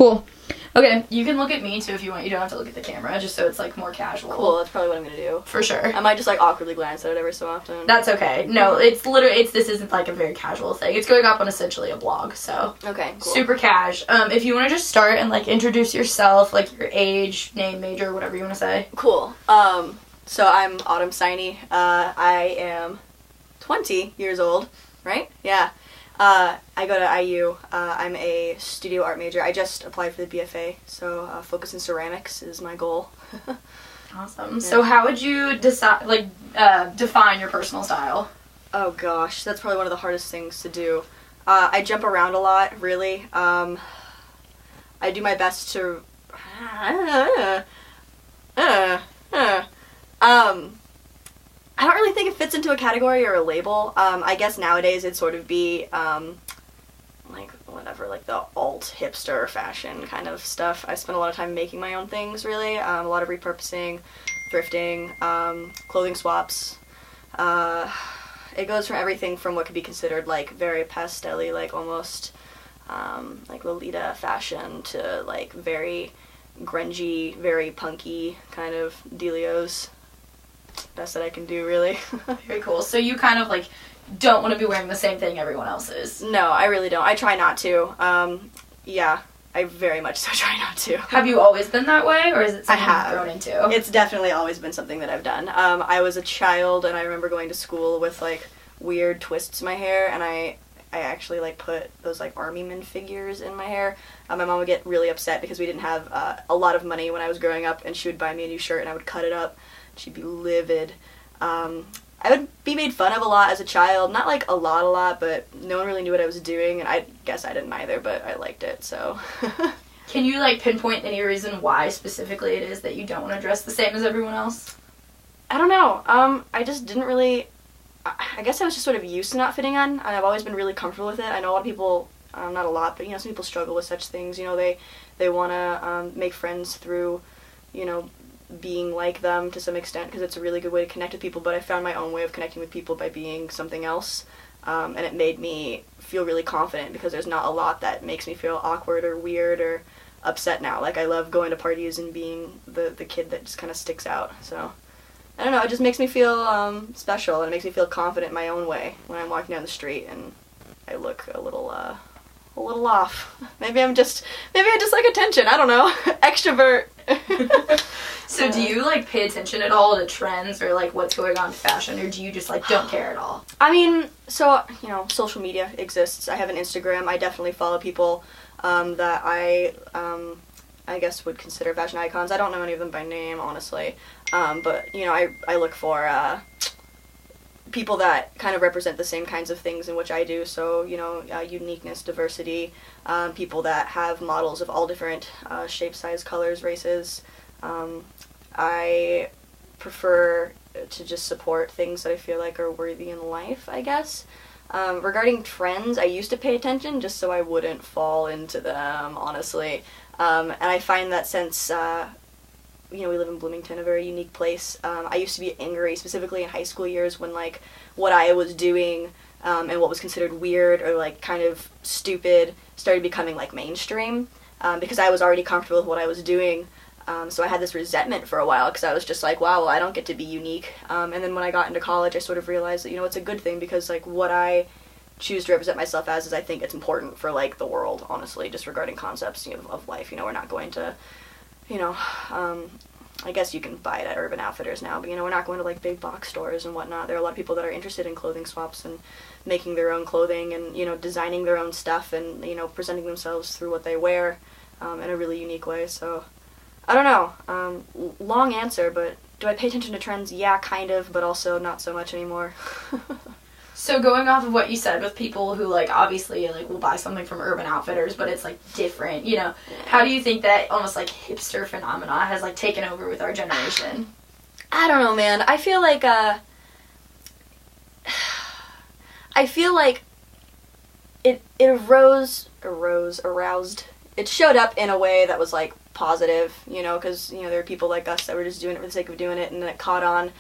Cool. Okay, you can look at me too if you want. You don't have to look at the camera, just so it's like more casual. Cool, that's probably what I'm gonna do. For sure. I might just like awkwardly glance at it every so often. That's okay. No, it's literally, this isn't like a very casual thing. It's going up on essentially a blog, so. Okay, cool. Super cash. If you want to just start and like introduce yourself, like your age, name, major, whatever you want to say. Cool. So I'm Autumn Siney. I am 20 years old, right? Yeah. I go to IU. I'm a studio art major. I just applied for the BFA, so focus in ceramics is my goal. Awesome. Yeah. So how would you define your personal style? Oh gosh, that's probably one of the hardest things to do. I jump around a lot, really. I do my best to... I don't really think it fits into a category or a label. I guess nowadays it'd sort of be, like, whatever, like the alt hipster fashion kind of stuff. I spend a lot of time making my own things, really. A lot of repurposing, thrifting, clothing swaps. It goes from everything from what could be considered, like, very pastel-y, like, almost, like, Lolita fashion to, like, very grungy, very punky kind of dealios. Best that I can do, really. Very cool. So you kind of like don't want to be wearing the same thing everyone else is. No, I really don't. I try not to. Yeah, I very much so try not to. Have you always been that way, or is it something I have. you've grown into? It's definitely always been something that I've done. I was a child, and I remember going to school with like weird twists in my hair, and I actually like put those like army men figures in my hair. My mom would get really upset because we didn't have a lot of money when I was growing up, and she would buy me a new shirt, and I would cut it up. She'd be livid. I would be made fun of a lot as a child. Not like a lot, but no one really knew what I was doing, and I guess I didn't either, but I liked it, so. Can you like pinpoint any reason why specifically it is that you don't want to dress the same as everyone else? I don't know. I just didn't really, I guess I was just sort of used to not fitting in, and I've always been really comfortable with it. I know a lot of people, not a lot, but you know, some people struggle with such things. You know, they want to make friends through, you know, being like them to some extent, because it's a really good way to connect with people, but I found my own way of connecting with people by being something else, and it made me feel really confident, because there's not a lot that makes me feel awkward or weird or upset now. Like, I love going to parties and being the kid that just kind of sticks out, so I don't know, it just makes me feel special, and it makes me feel confident in my own way when I'm walking down the street and I look a little off. Maybe I just like attention, I don't know. Extrovert. So do you like pay attention at all to trends or like what's going on in fashion, or do you just like don't care at all? I mean, so, you know, social media exists. I have an Instagram. I definitely follow people that I guess would consider fashion icons. I don't know any of them by name, honestly. But, you know, I look for people that kind of represent the same kinds of things in which I do. So, you know, uniqueness, diversity, people that have models of all different shapes, size, colors, races. I prefer to just support things that I feel like are worthy in life, I guess. Regarding trends, I used to pay attention just so I wouldn't fall into them, honestly. And I find that since, you know, we live in Bloomington, a very unique place, I used to be angry, specifically in high school years, when, like, what I was doing and what was considered weird or, like, kind of stupid started becoming, like, mainstream, because I was already comfortable with what I was doing. So I had this resentment for a while, because I was just like, wow, well, I don't get to be unique. And then when I got into college, I sort of realized that, you know, it's a good thing, because, like, what I choose to represent myself as is, I think it's important for, like, the world, honestly, just regarding concepts, you know, of life. You know, we're not going to, you know, I guess you can buy it at Urban Outfitters now, but, you know, we're not going to, like, big box stores and whatnot. There are a lot of people that are interested in clothing swaps and making their own clothing and, you know, designing their own stuff and, you know, presenting themselves through what they wear in a really unique way, so... I don't know, long answer, but do I pay attention to trends? Yeah, kind of, but also not so much anymore. So going off of what you said with people who, like, obviously, like, will buy something from Urban Outfitters, but it's, like, different, you know, how do you think that almost, like, hipster phenomena has, like, taken over with our generation? I don't know, man. I feel like, it aroused. It showed up in a way that was, like, positive, you know, because, you know, there are people like us that were just doing it for the sake of doing it, and then it caught on,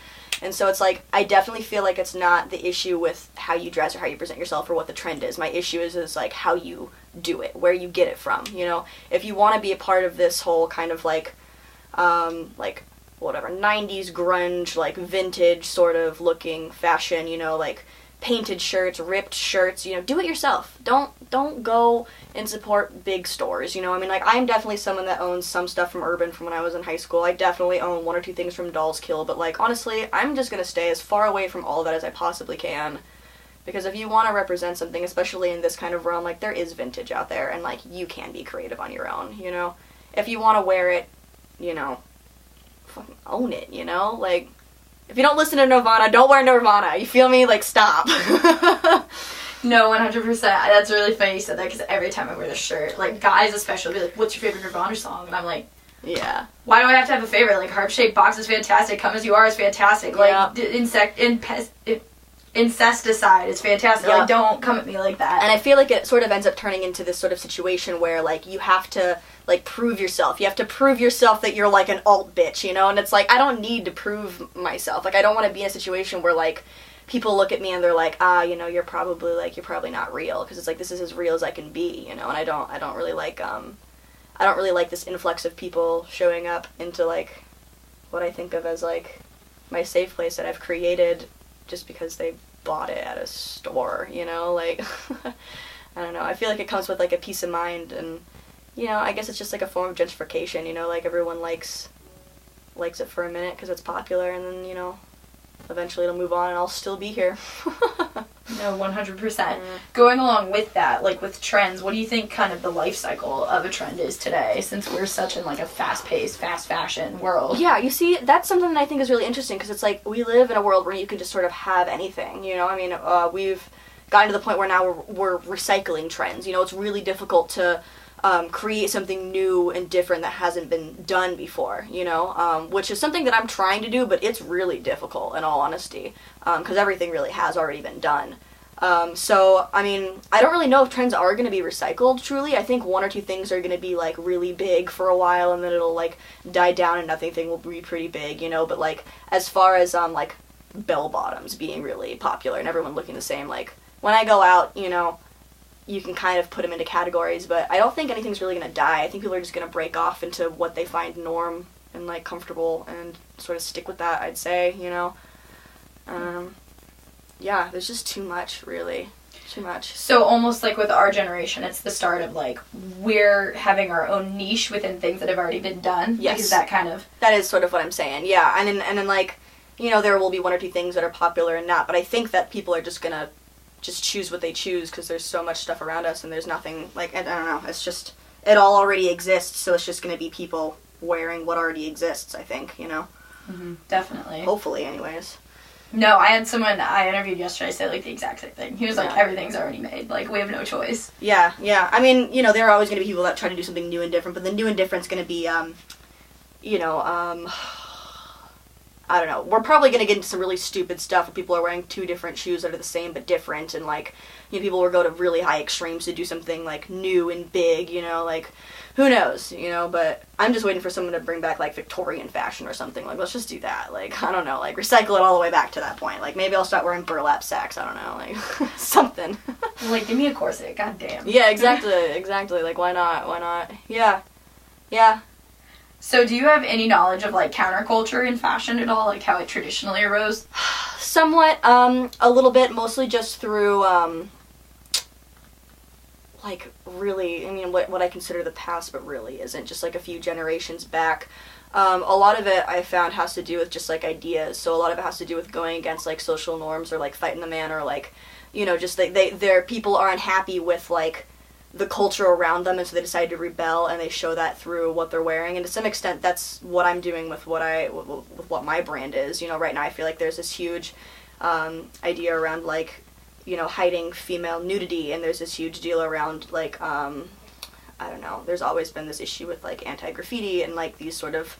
And so it's like, I definitely feel like it's not the issue with how you dress or how you present yourself or what the trend is. My issue is like how you do it, where you get it from, you know? If you want to be a part of this whole kind of like whatever, 90s grunge, like vintage sort of looking fashion, you know, like painted shirts, ripped shirts, you know, do it yourself. Don't go and support big stores, you know. I mean, like, I'm definitely someone that owns some stuff from Urban from when I was in high school. I definitely own one or two things from Dolls Kill, but, like, honestly, I'm just gonna stay as far away from all of that as I possibly can. Because if you want to represent something, especially in this kind of realm, like, there is vintage out there, and, like, you can be creative on your own, you know. If you want to wear it, you know, fucking own it, you know? Like, if you don't listen to Nirvana, don't wear Nirvana. You feel me? Like, stop. No, 100%. That's really funny you said that, because every time I wear this shirt, like, guys especially will be like, what's your favorite Nirvana song? And I'm like, yeah. Why do I have to have a favorite? Like, Heart-Shaped Box is fantastic. Come As You Are is fantastic. Like, Incesticide is fantastic. Yeah. Like, don't come at me like that. And I feel like it sort of ends up turning into this sort of situation where, like, you have to, like, prove yourself. You have to prove yourself that you're, like, an alt bitch, you know? And it's like, I don't need to prove myself. Like, I don't want to be in a situation where, like, people look at me and they're like, you know, you're probably not real. Because it's like, this is as real as I can be, you know? And I don't really like this influx of people showing up into, like, what I think of as, like, my safe place that I've created just because they bought it at a store, you know? Like, I don't know. I feel like it comes with, like, a peace of mind, and, you know, I guess it's just, like, a form of gentrification, you know? Like, everyone likes it for a minute because it's popular, and then, you know, eventually it'll move on and I'll still be here. No, 100%. Going along with that, like, with trends, what do you think kind of the life cycle of a trend is today, since we're such in, like, a fast-paced, fast fashion world? Yeah, you see, that's something that I think is really interesting, because it's like, we live in a world where you can just sort of have anything, you know? I mean, we've gotten to the point where now we're recycling trends, you know? It's really difficult to create something new and different that hasn't been done before, you know? Which is something that I'm trying to do, but it's really difficult, in all honesty, because everything really has already been done. So, I mean, I don't really know if trends are going to be recycled, truly. I think one or two things are going to be, like, really big for a while, and then it'll, like, die down and nothing will be pretty big, you know? But, like, as far as, like, bell-bottoms being really popular and everyone looking the same, like, when I go out, you know, you can kind of put them into categories, but I don't think anything's really going to die. I think people are just going to break off into what they find norm and, like, comfortable and sort of stick with that, I'd say, you know? Yeah, there's just too much, really. Too much. So almost like with our generation, it's the start of, like, we're having our own niche within things that have already been done. Yes. Like, is that kind of... That is sort of what I'm saying, yeah. And then, like, you know, there will be one or two things that are popular and not, but I think that people are just gonna just choose what they choose, because there's so much stuff around us and there's nothing, like, I don't know, it's just, it all already exists, so it's just gonna be people wearing what already exists, I think, you know? Mm-hmm, definitely. Hopefully, anyways. No, I had someone I interviewed yesterday say, like, the exact same thing. He was like, Yeah. everything's already made. Like, we have no choice. Yeah. I mean, you know, there are always going to be people that try to do something new and different, but the new and different's going to be, you know, I don't know. We're probably going to get into some really stupid stuff where people are wearing two different shoes that are the same but different, and, like, you know, people will go to really high extremes to do something, like, new and big, you know, like, who knows, you know, but I'm just waiting for someone to bring back, like, Victorian fashion or something. Like, let's just do that. Like, I don't know, like, recycle it all the way back to that point. Like, maybe I'll start wearing burlap sacks, I don't know, like, something. Like, give me a corset, goddamn. Yeah, exactly, like, why not, yeah. So do you have any knowledge of, like, counterculture in fashion at all? Like, how it traditionally arose? Somewhat, a little bit, mostly just through, like, really, I mean, what I consider the past, but really isn't, just, like, a few generations back. A lot of it, I found, has to do with just, like, ideas, so a lot of it has to do with going against, like, social norms, or, like, fighting the man, or, like, you know, just, their people are unhappy with, like, the culture around them, and so they decide to rebel, and they show that through what they're wearing, and to some extent, that's what I'm doing with what my brand is. You know, right now I feel like there's this huge idea around, like, you know, hiding female nudity, and there's this huge deal around, like, I don't know, there's always been this issue with, like, anti-graffiti, and, like, these sort of,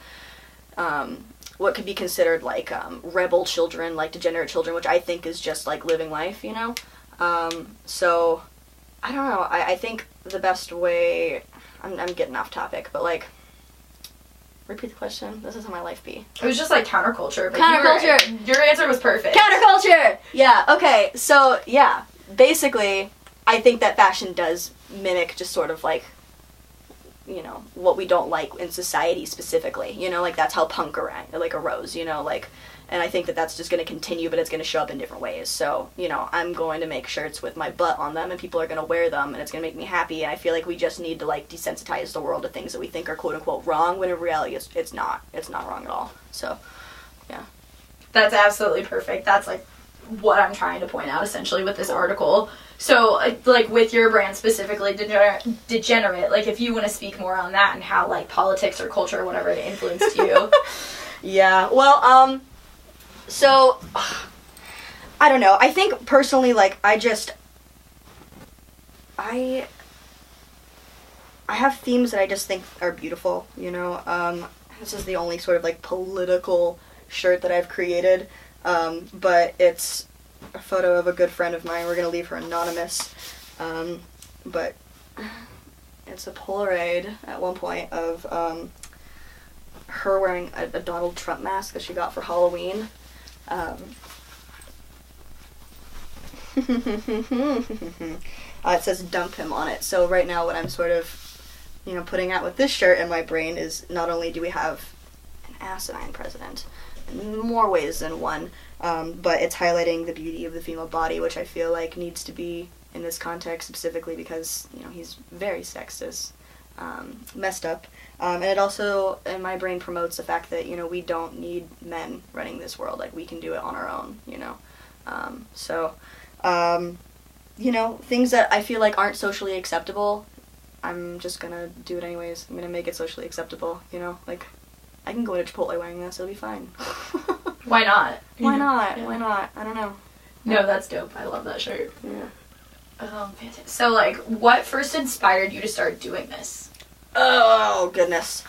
what could be considered, like, rebel children, like, degenerate children, which I think is just, like, living life, you know? So, I don't know, I think the best way, I'm getting off topic, but, like, Repeat the question. This is how my life be. It was just like counterculture. But Counterculture! Your answer was perfect. Counterculture! Yeah, okay. So, yeah. Basically, I think that fashion does mimic just sort of like, you know, what we don't like in society specifically. You know, like that's how punk arose, you know, like, and I think that that's just going to continue, but it's going to show up in different ways. So, you know, I'm going to make shirts with my butt on them, and people are going to wear them, and it's going to make me happy, and I feel like we just need to, like, desensitize the world to things that we think are quote-unquote wrong, when in reality it's not. It's not wrong at all. So, yeah. That's absolutely perfect. That's, like, what I'm trying to point out, essentially, with this article. So, like, with your brand specifically, Degenerate, like, if you want to speak more on that and how, like, politics or culture or whatever it influenced you. Yeah, well, so, I don't know. I think, personally, like, I have themes that I just think are beautiful, you know? This is the only sort of, like, political shirt that I've created, but it's a photo of a good friend of mine. We're gonna leave her anonymous, but it's a Polaroid at one point of, her wearing a Donald Trump mask that she got for Halloween. It says dump him on it. So right now what I'm sort of, you know, putting out with this shirt in my brain is not only do we have an asinine president in more ways than one, but it's highlighting the beauty of the female body, which I feel like needs to be in this context specifically because, you know, he's very sexist, messed up. And it also, in my brain, promotes the fact that, you know, we don't need men running this world. Like, we can do it on our own, you know. You know, things that I feel like aren't socially acceptable, I'm just gonna do it anyways. I'm gonna make it socially acceptable, you know. Like, I can go to Chipotle wearing this, it'll be fine. Why not? Why not? Yeah. Why not? I don't know. No, that's dope. I love that shirt. Yeah. Fantastic. So, like, what first inspired you to start doing this? Oh, goodness.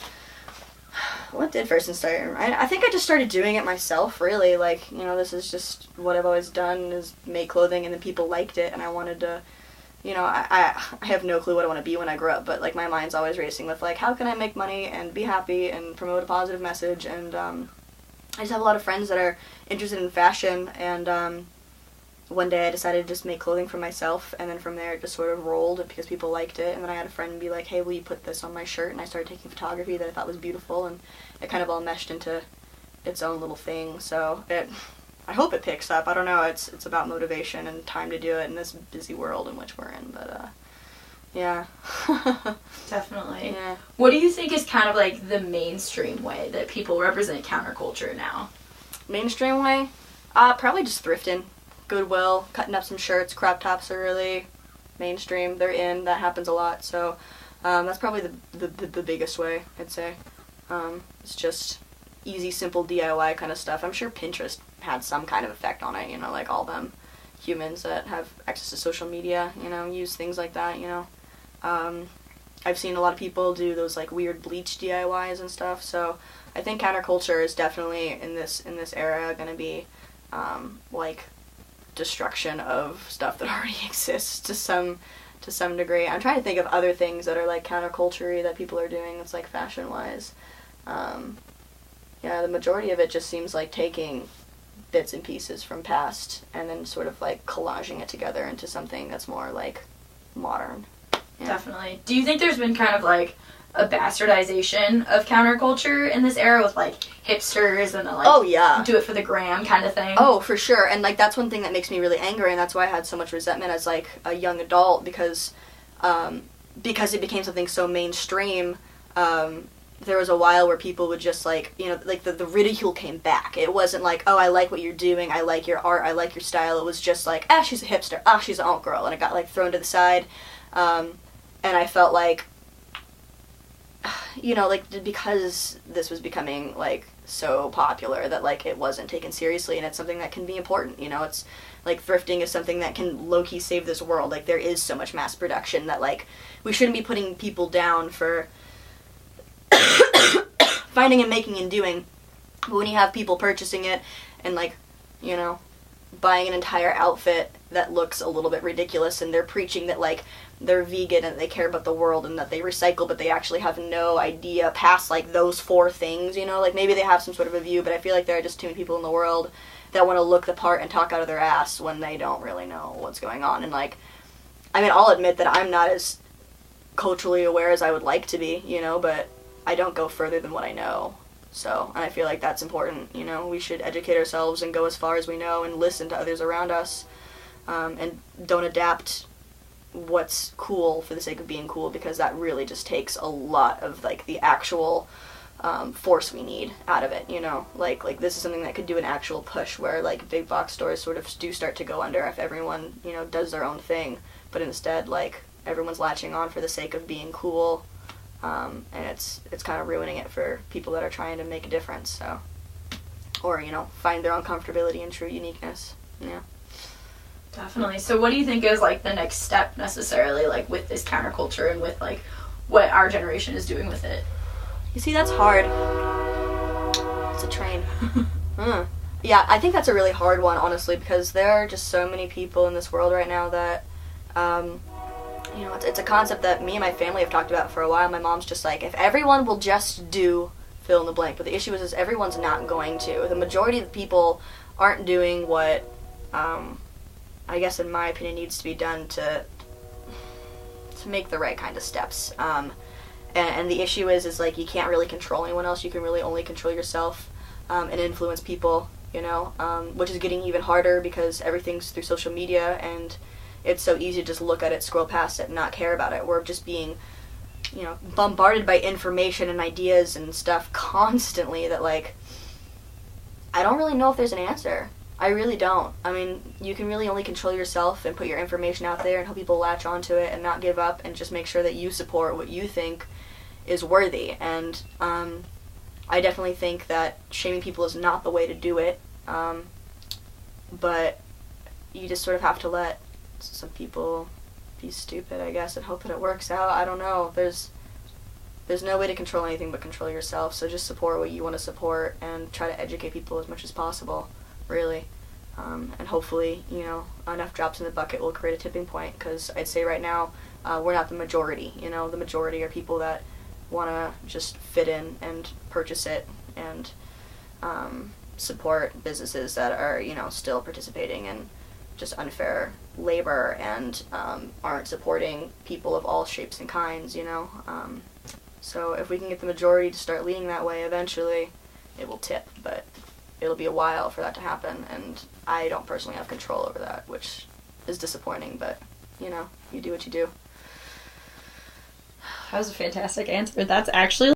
What did first inspire me? I think I just started doing it myself, really. Like, you know, this is just what I've always done, is make clothing, and then people liked it, and I wanted to, you know, I have no clue what I want to be when I grow up, but, like, my mind's always racing with, like, how can I make money and be happy and promote a positive message, and, I just have a lot of friends that are interested in fashion, and, one day I decided to just make clothing for myself, and then from there it just sort of rolled because people liked it, and then I had a friend be like, hey, will you put this on my shirt? And I started taking photography that I thought was beautiful, and it kind of all meshed into its own little thing, so I hope it picks up. I don't know, it's about motivation and time to do it in this busy world in which we're in, but, yeah. Definitely. Yeah. What do you think is kind of, like, the mainstream way that people represent counterculture now? Mainstream way? Probably just thrifting. Goodwill, cutting up some shirts, crop tops are really mainstream. They're in. That happens a lot. So that's probably the biggest way, I'd say. It's just easy, simple DIY kind of stuff. I'm sure Pinterest had some kind of effect on it, you know, like all them humans that have access to social media, you know, use things like that, you know. I've seen a lot of people do those, like, weird bleach DIYs and stuff, so I think counterculture is definitely in this era going to be, like, destruction of stuff that already exists to some degree. I'm trying to think of other things that are, like, counterculture-y that people are doing that's, like, fashion-wise. Yeah, the majority of it just seems like taking bits and pieces from past and then sort of, like, collaging it together into something that's more, like, modern. Yeah. Definitely. Do you think there's been kind of, like, a bastardization of counterculture in this era with, like, hipsters and, like, oh, yeah, do it for the gram kind of thing? Oh, for sure. And, like, that's one thing that makes me really angry, and that's why I had so much resentment as, like, a young adult, because it became something so mainstream. There was a while where people would just, like, you know, like, the ridicule came back. It wasn't like, oh, I like what you're doing, I like your art, I like your style. It was just like, she's a hipster, she's an alt girl, and it got, like, thrown to the side. And I felt like, you know, like, because this was becoming, like, so popular that, like, it wasn't taken seriously, and it's something that can be important, you know. It's, like, thrifting is something that can low-key save this world. Like, there is so much mass production that, like, we shouldn't be putting people down for finding and making and doing. But when you have people purchasing it and, like, you know, buying an entire outfit that looks a little bit ridiculous, and they're preaching that, like, they're vegan and they care about the world and that they recycle, but they actually have no idea past, like, those 4 things, you know? Like, maybe they have some sort of a view, but I feel like there are just too many people in the world that want to look the part and talk out of their ass when they don't really know what's going on. And, like, I mean, I'll admit that I'm not as culturally aware as I would like to be, you know, but I don't go further than what I know. So, and I feel like that's important, you know? We should educate ourselves and go as far as we know and listen to others around us, and don't adapt what's cool for the sake of being cool, because that really just takes a lot of, like, the actual force we need out of it, you know? Like this is something that could do an actual push where, like, big box stores sort of do start to go under if everyone, you know, does their own thing, but instead, like, everyone's latching on for the sake of being cool, and it's kind of ruining it for people that are trying to make a difference, so, or, you know, find their own comfortability and true uniqueness, yeah. Definitely. So what do you think is, like, the next step necessarily, like, with this counterculture and with, like, what our generation is doing with it? You see, that's hard. It's a train. Yeah, I think that's a really hard one, honestly, because there are just so many people in this world right now that, you know, it's a concept that me and my family have talked about for a while. My mom's just like, if everyone will just do fill in the blank, but the issue is everyone's not going to. The majority of the people aren't doing what, I guess in my opinion, needs to be done to make the right kind of steps. And the issue is like, you can't really control anyone else. You can really only control yourself, and influence people, you know, which is getting even harder because everything's through social media, and it's so easy to just look at it, scroll past it, and not care about it. We're just being, you know, bombarded by information and ideas and stuff constantly that, like, I don't really know if there's an answer. I really don't. I mean, you can really only control yourself and put your information out there and help people latch onto it and not give up and just make sure that you support what you think is worthy. And I definitely think that shaming people is not the way to do it, but you just sort of have to let some people be stupid, I guess, and hope that it works out. I don't know. There's no way to control anything but control yourself, so just support what you want to support and try to educate people as much as possible, really. And hopefully, you know, enough drops in the bucket will create a tipping point, because I'd say right now, we're not the majority, you know. The majority are people that want to just fit in and purchase it and support businesses that are, you know, still participating in just unfair labor and aren't supporting people of all shapes and kinds, you know. So if we can get the majority to start leaning that way, eventually it will tip, but it'll be a while for that to happen, and I don't personally have control over that, which is disappointing, but, you know, you do what you do. That was a fantastic answer. That's actually